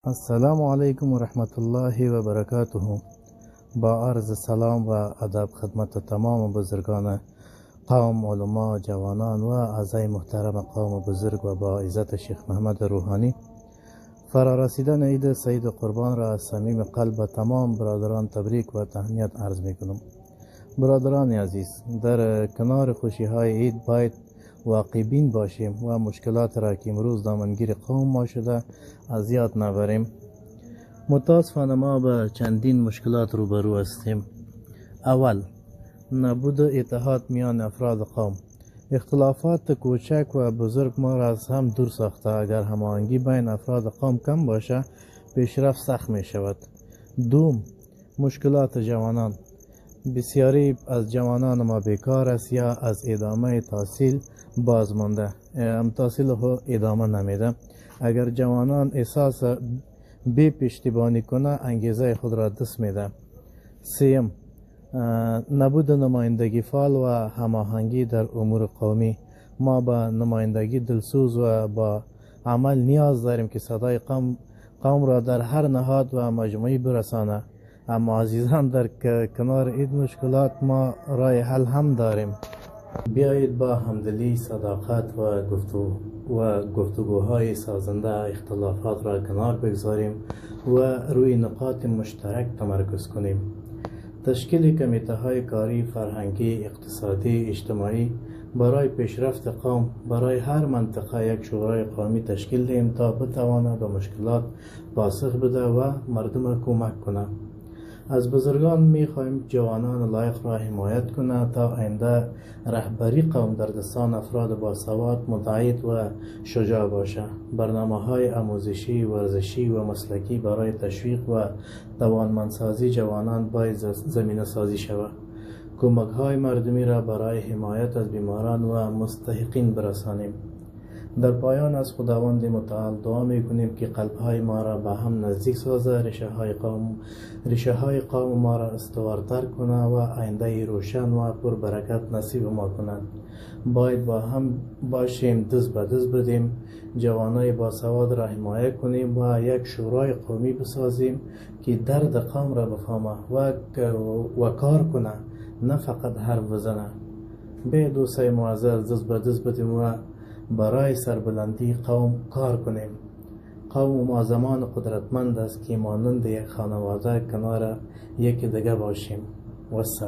السلام علیکم ورحمت الله و برکاته. با عرض سلام و ادب خدمت تمام بزرگان قوم، علما، جوانان و اعضای محترم قوم بزرگ و با عزت شیخ محمد روحانی. فرارسیدن عید سعید قربان را از صمیم قلب تمام برادران تبریک و تهنیت عرض می کنم. برادران عزیز، در کنار خوشی های عید باید واقع بین باشیم و مشکلات را که امروز دامنگیر قوم ما شده از یاد نبریم. متاسفانه ما به چندین مشکلات روبرو هستیم. اول، نبود اتحاد میان افراد قوم. اختلافات کوچک و بزرگ ما را از هم دور ساخته. اگر هماهنگی بین افراد قوم کم باشه، پیشرفت سخت می شود. دوم، مشکلات جوانان. بسیاری از جوانان ما بیکار است یا از ادامه تحصیل باز مانده. تحصیل ادامه نمیده. اگر جوانان احساس بی پشتیبانی کنه، انگیزه خود را دست میده. سیم، نبود نمایندگی فعال و هماهنگی در امور قومی. ما با نمایندگی دلسوز و با عمل نیاز داریم که صدای قوم را در هر نهاد و مجموعی برسانه. اما عزیزان، در کنار این مشکلات ما راه حل هم داریم. بیایید با همدلی، صداقت و گفتگوهای سازنده اختلافات را کنار بگذاریم و روی نقاط مشترک تمرکز کنیم. تشکیل کمیته های کاری، فرهنگی، اقتصادی، اجتماعی برای پیشرفت قوم. برای هر منطقه یک شورای قومی تشکیل دهیم تا بتواند به مشکلات پاسخ بده و مردم کمک کنه. از بزرگان می خواهیم جوانان لایق را حمایت کنند تا آینده رهبری قوم در دستان افراد باسواد، متعهد و شجاع باشد. برنامه‌های آموزشی، ورزشی و مسلکی برای تشویق و توانمندسازی جوانان باید زمینه سازی شود. کمک‌های مردمی را برای حمایت از بیماران و مستحقین برسانیم. در پایان از خداوند متعال دعا می کنیم که قلب‌های ما را به هم نزدیک سازد، ریشه های قوم ما را استوارتر کنه و آینده روشن و پر برکت نصیب ما کند. باید با هم باشیم، دست به دست بدیم، جوانای باسواد را حمایت کنیم و یک شورای قومی بسازیم که درد قوم را بفهمه و کار کنه، نه فقط حرف بزنه. به دوستای معزز، دست به دست بدیم و برای سربلندی قوم کار کنیم. قوم ما زمان قدرتمند است که مانند یک خانواده کنار یکی دیگه باشیم. والسلام.